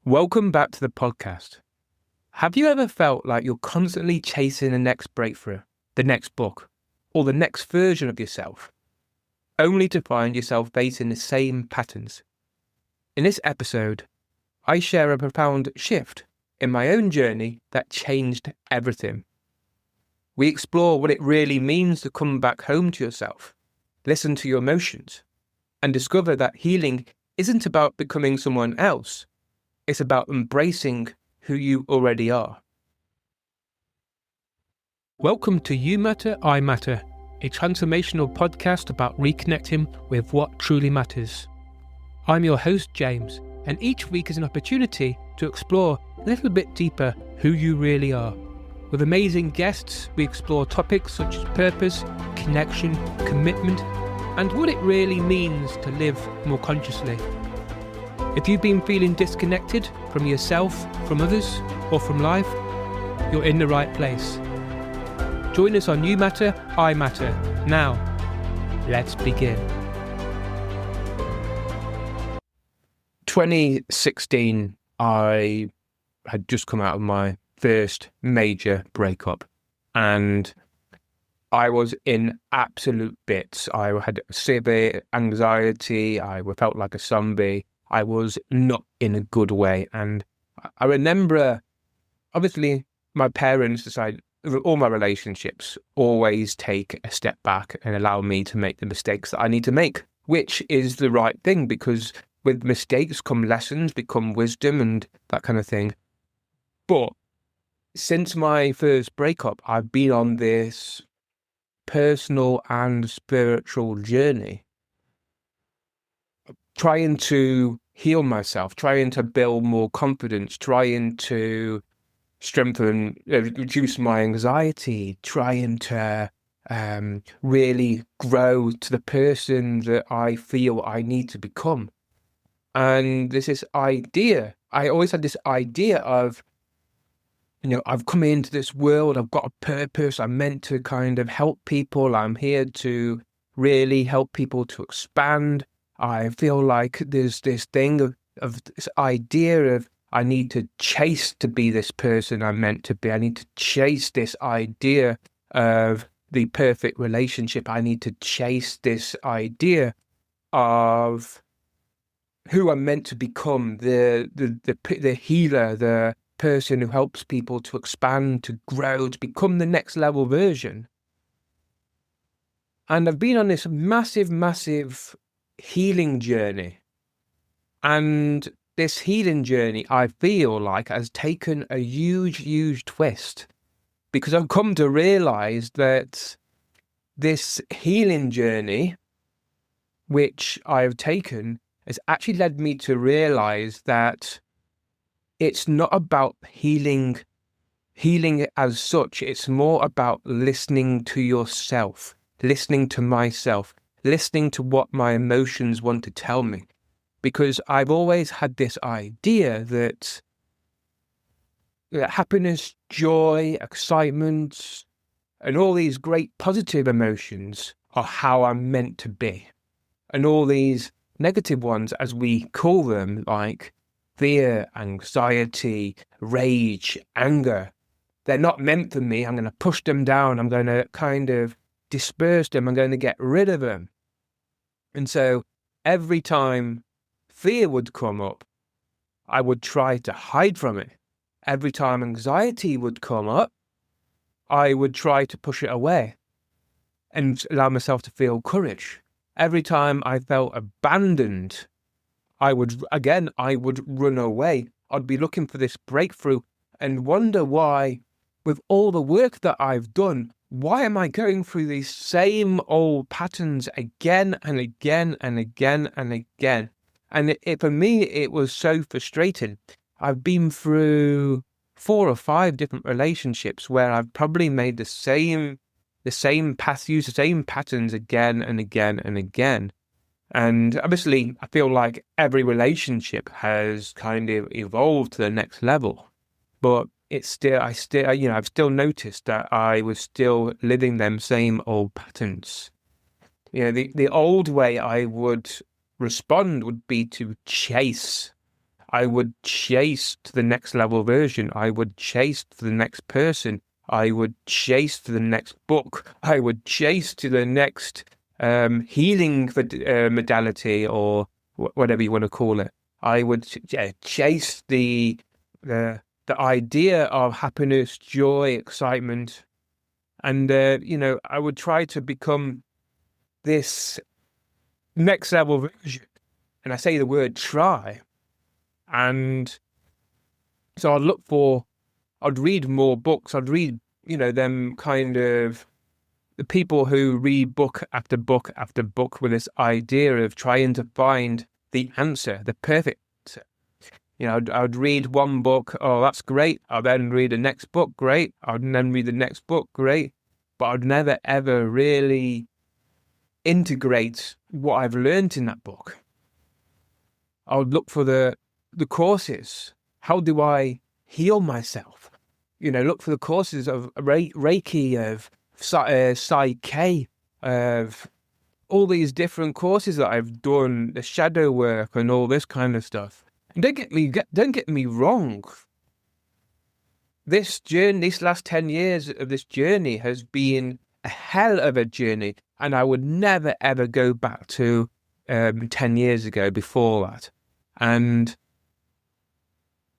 Welcome back to the podcast. Have you ever felt like you're constantly chasing the next breakthrough, the next book, or the next version of yourself, only to find yourself facing the same patterns? In this episode, I share a profound shift in my own journey that changed everything. We explore what it really means to come back home to yourself, listen to your emotions, and discover that healing isn't about becoming someone else. It's about embracing who you already are. Welcome to You Matter, I Matter, a transformational podcast about reconnecting with what truly matters. I'm your host, James, and each week is an opportunity to explore a little bit deeper who you really are. With amazing guests, we explore topics such as purpose, connection, commitment, and what it really means to live more consciously. If you've been feeling disconnected from yourself, from others, or from life, you're in the right place. Join us on You Matter, I Matter. Now, let's begin. 2016, I had just come out of my first major breakup, and I was in absolute bits. I had severe anxiety. I felt like a zombie. I was not in a good way. And I remember, obviously, my parents decided all my relationships always take a step back and allow me to make the mistakes that I need to make, which is the right thing, because with mistakes come lessons, become wisdom and that kind of thing. But since my first breakup, I've been on this personal and spiritual journey, trying to heal myself, trying to build more confidence, trying to reduce my anxiety, trying to really grow to the person that I feel I need to become. And there's this idea, I always had this idea of, I've come into this world, I've got a purpose, I'm meant to kind of help people, I'm here to really help people to expand. I feel like there's this thing of this idea of I need to chase to be this person I'm meant to be. I need to chase this idea of the perfect relationship. I need to chase this idea of who I'm meant to become, the healer, the person who helps people to expand, to grow, to become the next level version. And I've been on this massive healing journey. And this healing journey, I feel like, has taken a huge twist, because I've come to realize that this healing journey, which I've taken, has actually led me to realize that it's not about healing as such. It's more about listening to yourself, listening to myself, listening to what my emotions want to tell me. Because I've always had this idea that happiness, joy, excitement, and all these great positive emotions are how I'm meant to be. And all these negative ones, as we call them, like fear, anxiety, rage, anger, they're not meant for me. I'm going to push them down. I'm going to kind of disperse them. I'm going to get rid of them. And so every time fear would come up, I would try to hide from it. Every time anxiety would come up, I would try to push it away and allow myself to feel courage. Every time I felt abandoned, I would run away. I'd be looking for this breakthrough and wonder why, with all the work that I've done, why am I going through these same old patterns again and again and again and again? And for me, it was so frustrating. I've been through 4 or 5 different relationships where I've probably made the same path, used the same patterns again and again and again. And obviously, I feel like every relationship has kind of evolved to the next level, but I've still noticed that I was still living them same old patterns. The old way I would respond would be to chase. I would chase to the next level version. I would chase to the next person. I would chase to the next book. I would chase to the next healing modality, or whatever you want to call it. I would chase the idea of happiness, joy, excitement, and I would try to become this next level version. And I say the word try. And so I'd read more books. I'd read, them kind of the people who read book after book after book with this idea of trying to find the answer, the perfect answer. I'd read one book, oh, that's great. I'll then read the next book, great. I'd then read the next book, great. But I'd never, ever really integrate what I've learned in that book. I would look for the courses. How do I heal myself? Look for the courses of Reiki, of Psyche, of all these different courses that I've done, the shadow work and all this kind of stuff. And don't get me wrong. This journey, these last 10 years of this journey has been a hell of a journey, and I would never ever go back to 10 years ago before that. And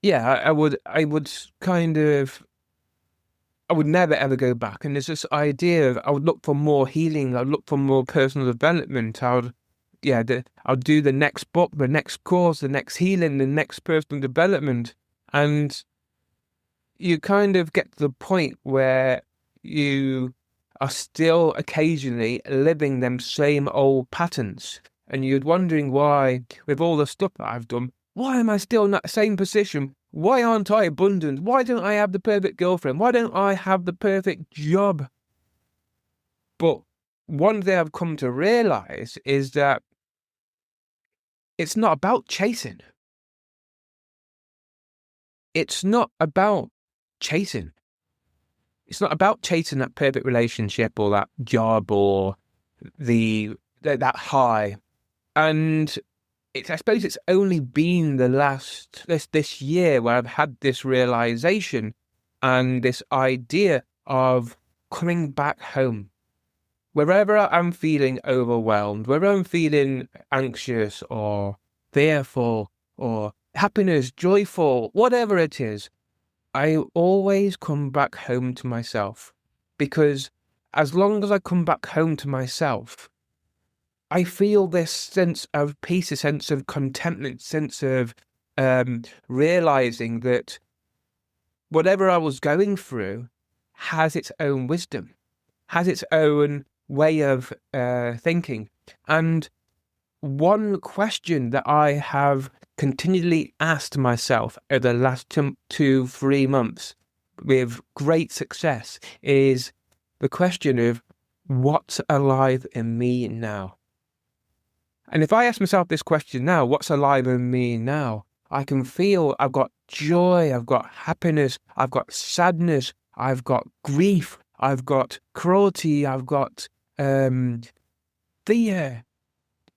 yeah, I would never ever go back. And there's this idea of I would look for more healing. I'd look for more personal development. I'll do the next book, the next course, the next healing, the next personal development. And you kind of get to the point where you are still occasionally living them same old patterns. And you're wondering why, with all the stuff that I've done, why am I still in that same position? Why aren't I abundant? Why don't I have the perfect girlfriend? Why don't I have the perfect job? But one thing I've come to realize is that it's not about chasing. It's not about chasing. It's not about chasing that perfect relationship or that job or that high. And I suppose it's only been this year where I've had this realization and this idea of coming back home. Wherever I'm feeling overwhelmed, wherever I'm feeling anxious or fearful or happiness, joyful, whatever it is, I always come back home to myself. Because as long as I come back home to myself, I feel this sense of peace, a sense of contentment, sense of realizing that whatever I was going through has its own wisdom, has its own way of thinking. And one question that I have continually asked myself over the last 2-3 months with great success is the question of what's alive in me now? And if I ask myself this question now, what's alive in me now? I can feel I've got joy, I've got happiness, I've got sadness, I've got grief, I've got cruelty, I've got fear,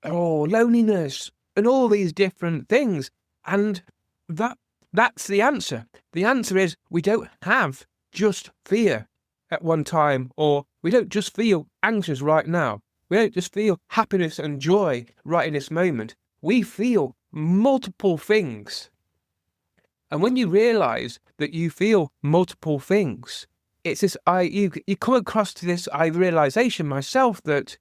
loneliness, and all these different things. And that's the answer. The answer is we don't have just fear at one time, or we don't just feel anxious right now. We don't just feel happiness and joy right in this moment. We feel multiple things. And when you realize that you feel multiple things, it's this you come across to this realization myself that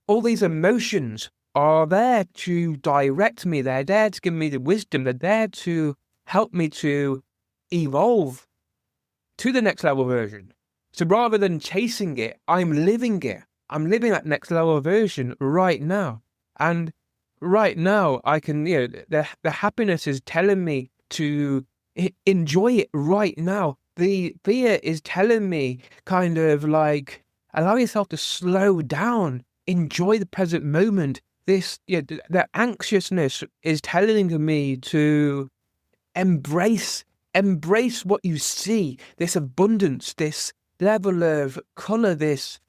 all these emotions are there to direct me. They're there to give me the wisdom. They're there to help me to evolve to the next level version. So rather than chasing it, I'm living it. I'm living that next level version right now. And right now, I can, the happiness is telling me to enjoy it right now. The fear is telling me kind of like, allow yourself to slow down, enjoy the present moment. The anxiousness is telling me to embrace what you see, this abundance, this level of colour, this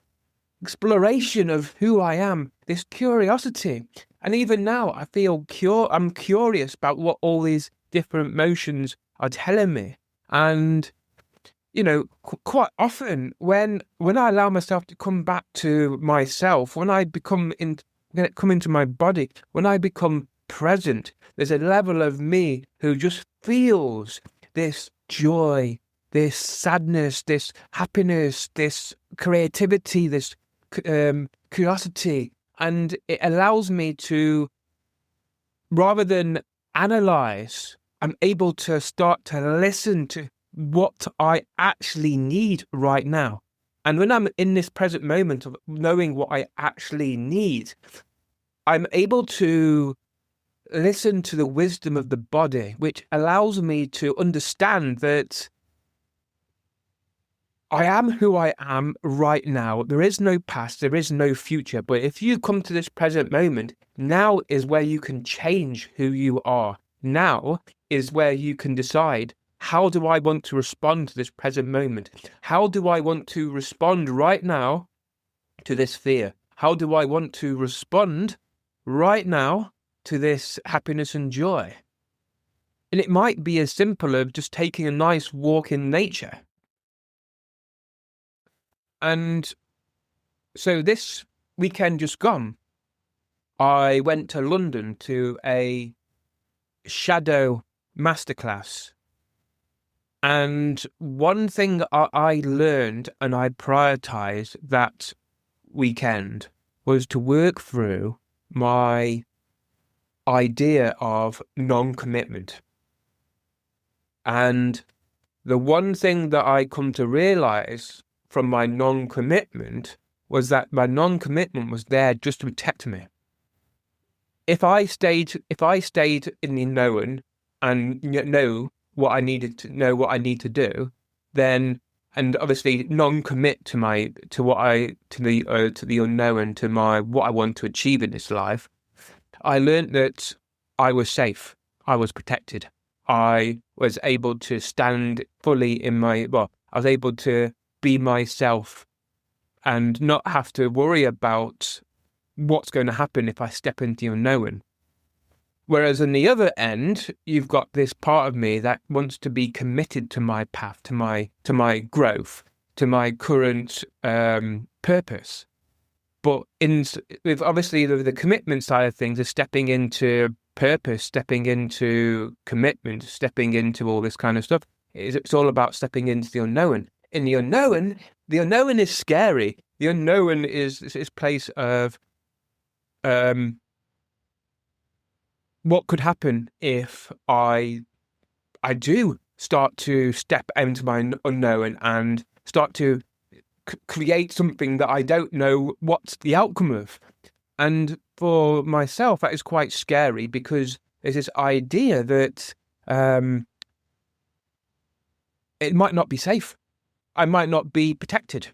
exploration of who I am, this curiosity. And even now, I'm curious about what all these different motions are telling me. And, quite often when I allow myself to come back to myself, when I come into my body, when I become present, there's a level of me who just feels this joy, this sadness, this happiness, this creativity, this curiosity. And it allows me to, rather than analyze, I'm able to start to listen to what I actually need right now. And when I'm in this present moment of knowing what I actually need, I'm able to listen to the wisdom of the body, which allows me to understand that I am who I am right now. There is no past, there is no future. But if you come to this present moment, now is where you can change who you are. Now is where you can decide, how do I want to respond to this present moment? How do I want to respond right now to this fear? How do I want to respond right now to this happiness and joy? And it might be as simple as just taking a nice walk in nature. And so this weekend just gone, I went to London to a shadow masterclass. And one thing I learned and I prioritized that weekend was to work through my idea of non-commitment. And the one thing that I come to realize from my non-commitment was that my non-commitment was there just to protect me. If I stayed in the known and know what I need to do, then, and obviously non-commit to the unknown, to what I want to achieve in this life, I learned that I was safe, I was protected, I was able to stand fully I was able to be myself and not have to worry about what's going to happen if I step into the unknown. Whereas on the other end, you've got this part of me that wants to be committed to my path, to my growth, to my current purpose. But with obviously the commitment side of things is stepping into purpose, stepping into commitment, stepping into all this kind of stuff. It's all about stepping into the unknown. In the unknown is scary. The unknown is this place of what could happen if I do start to step into my unknown and start to create something that I don't know what's the outcome of. And for myself, that is quite scary, because there's this idea that it might not be safe. I might not be protected.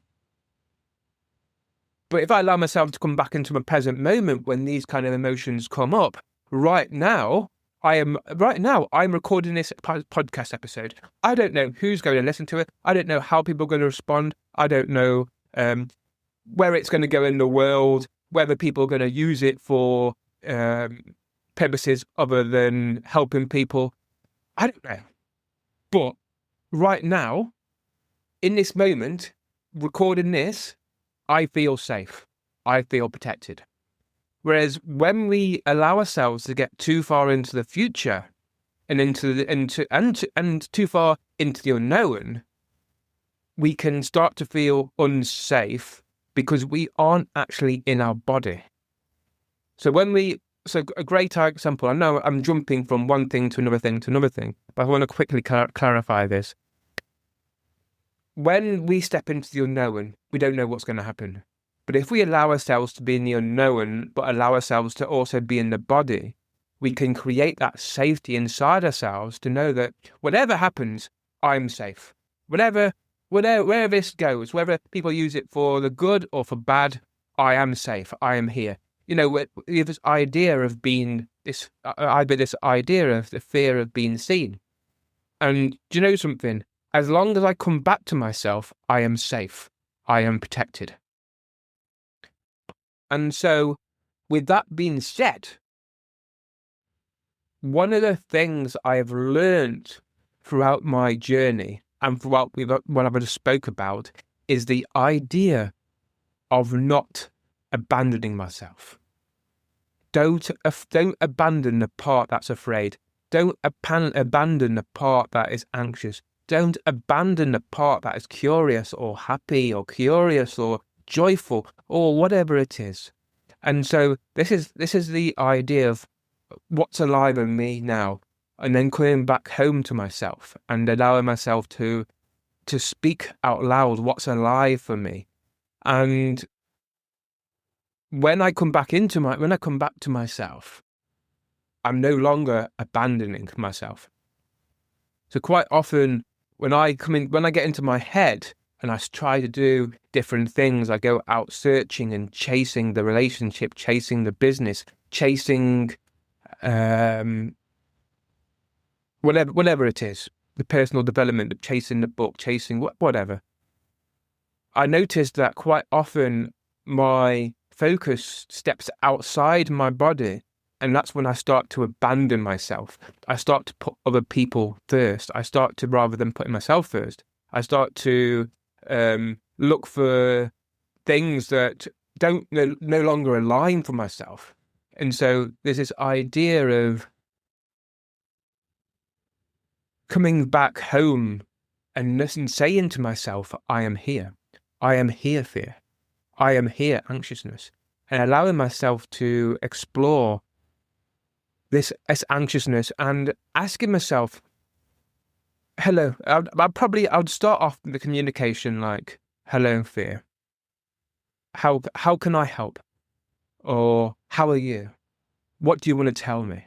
But if I allow myself to come back into my present moment when these kind of emotions come up, right now I'm recording this podcast episode. I don't know who's going to listen to it. I don't know how people are going to respond. I don't know where it's going to go in the world, whether people are going to use it for purposes other than helping people. I don't know. But right now, in this moment, recording this, I feel safe. I feel protected. Whereas when we allow ourselves to get too far into the future and too far into the unknown, we can start to feel unsafe because we aren't actually in our body. So a great example, I know I'm jumping from one thing to another thing, but I want to quickly clarify this. When we step into the unknown, we don't know what's going to happen. But if we allow ourselves to be in the unknown, but allow ourselves to also be in the body, we can create that safety inside ourselves to know that whatever happens, I'm safe. Wherever this goes, whether people use it for the good or for bad, I am safe. I am here. We have this idea of being this idea of the fear of being seen. And do you know something? As long as I come back to myself, I am safe. I am protected. And so, with that being said, one of the things I have learned throughout my journey and throughout what I've just spoke about is the idea of not abandoning myself. Don't abandon the part that's afraid. Don't abandon the part that is anxious. Don't abandon the part that is curious or happy or curious or joyful or whatever it is. And so this is the idea of what's alive in me now, and then coming back home to myself and allowing myself to speak out loud what's alive for me. And when I come back to myself, I'm no longer abandoning myself. So quite often when I get into my head and I try to do different things, I go out searching and chasing the relationship, chasing the business, chasing whatever it is, the personal development, chasing the book, chasing whatever. I noticed that quite often my focus steps outside my body, and that's when I start to abandon myself. I start to put other people first. I start to, rather than putting myself first, I start to look for things that don't no longer align for myself. And so there's this idea of coming back home and saying to myself, I am here. I am here, fear. I am here, anxiousness. And allowing myself to explore this anxiousness and asking myself, hello, I'd start off the communication like, hello, fear. How can I help? Or how are you? What do you want to tell me?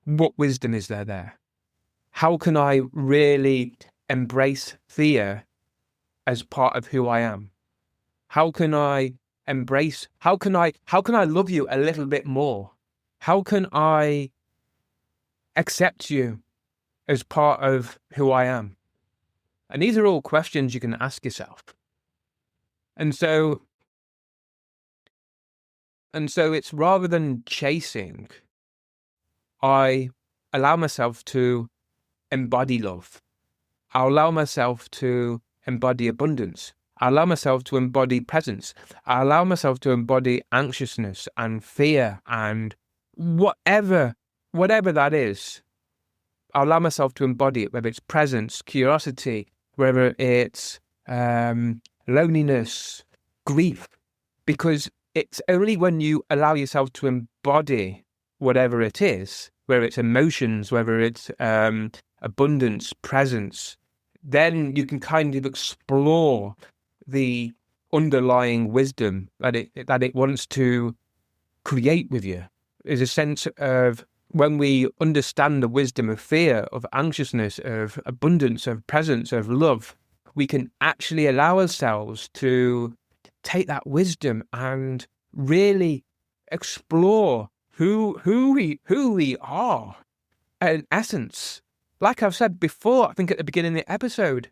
What wisdom is there? How can I really embrace fear as part of who I am? How can I love you a little bit more? How can I accept you as part of who I am? And these are all questions you can ask yourself. And so it's rather than chasing, I allow myself to embody love. I allow myself to embody abundance. I allow myself to embody presence. I allow myself to embody anxiousness and fear and whatever that is. I allow myself to embody it, whether it's presence, curiosity, whether it's loneliness, grief, because it's only when you allow yourself to embody whatever it is, whether it's emotions, whether it's abundance, presence, then you can kind of explore the underlying wisdom that it wants to create with you. There's a sense of, when we understand the wisdom of fear, of anxiousness, of abundance, of presence, of love, we can actually allow ourselves to take that wisdom and really explore who we are in essence. Like I've said before, I think at the beginning of the episode,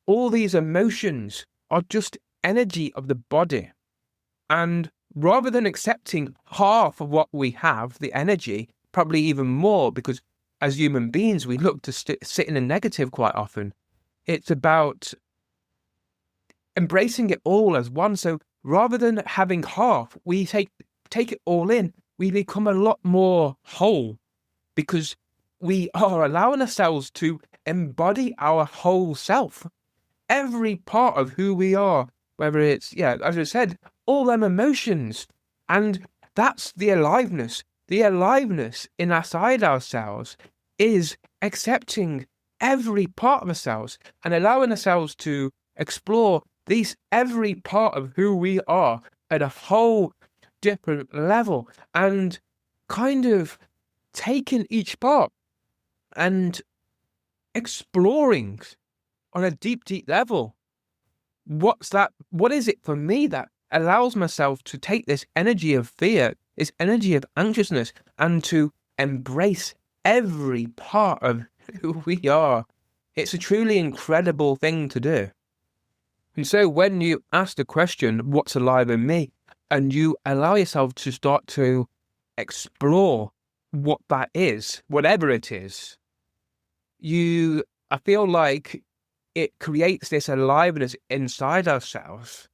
all these emotions are just energy of the body. And rather than accepting half of what we have, the energy, probably even more, because as human beings, we look to sit in a negative quite often. It's about embracing it all as one. So rather than having half, we take it all in. We become a lot more whole, because we are allowing ourselves to embody our whole self. Every part of who we are, whether it's, as I said, all them emotions. And that's the aliveness. The aliveness inside ourselves is accepting every part of ourselves and allowing ourselves to explore every part of who we are at a whole different level, and kind of taking each part and exploring on a deep level. What is it for me that allows myself to take this energy of fear, this energy of anxiousness, and to embrace every part of who we are? It's a truly incredible thing to do. And so when you ask the question, what's alive in me? And you allow yourself to start to explore what that is, whatever it is, I feel like it creates this aliveness inside ourselves.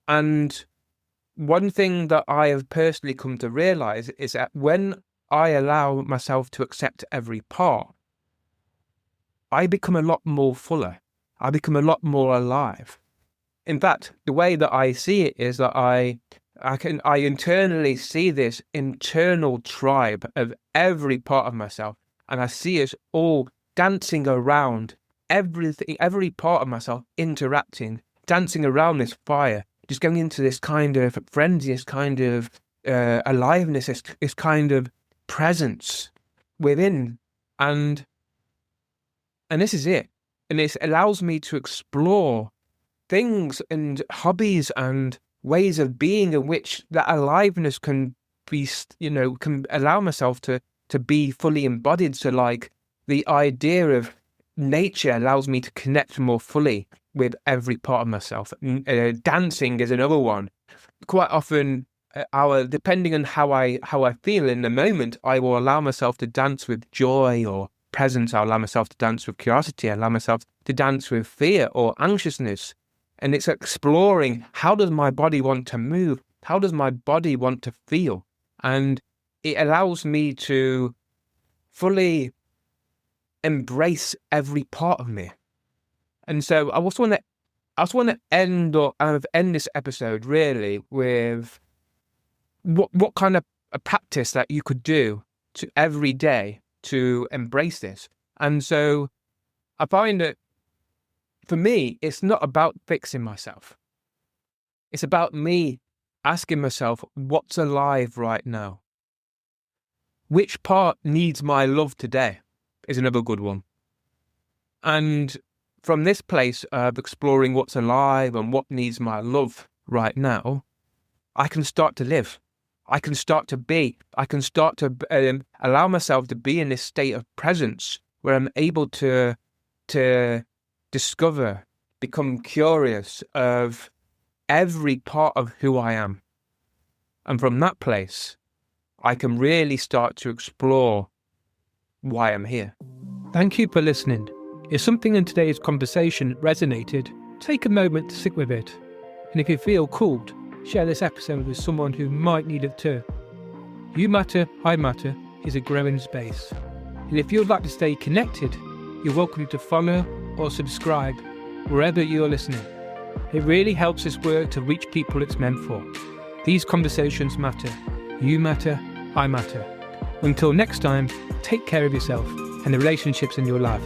And one thing that I have personally come to realize is that when I allow myself to accept every part, I become a lot more fuller. I become a lot more alive. In fact, the way that I see it is that I internally see this internal tribe of every part of myself, and I see us all dancing around everything, every part of myself interacting, dancing around this fire, just going into this kind of frenzy, this kind of aliveness, this kind of presence within, and this is it. And it allows me to explore things and hobbies and ways of being in which that aliveness can be, can allow myself to be fully embodied. So like the idea of nature allows me to connect more fully with every part of myself. Dancing is another one. Quite often, depending on how I feel in the moment, I will allow myself to dance with joy or presence. I'll allow myself to dance with curiosity. I allow myself to dance with fear or anxiousness. And it's exploring, how does my body want to move? How does my body want to feel? And it allows me to fully embrace every part of me. And so I also want to end this episode really with what kind of a practice that you could do to every day to embrace this. And so I find that for me, it's not about fixing myself. It's about me asking myself, what's alive right now? Which part needs my love today is another good one. And from this place of exploring what's alive and what needs my love right now, I can start to live. I can start to be. I can start to allow myself to be in this state of presence where I'm able to discover, become curious of every part of who I am. And from that place, I can really start to explore why I'm here. Thank you for listening. If something in today's conversation resonated, take a moment to sit with it. And if you feel called, share this episode with someone who might need it too. You Matter, I Matter is a growing space. And if you'd like to stay connected, you're welcome to follow or subscribe wherever you're listening. It really helps this work to reach people it's meant for. These conversations matter. You matter, I matter. Until next time, take care of yourself and the relationships in your life.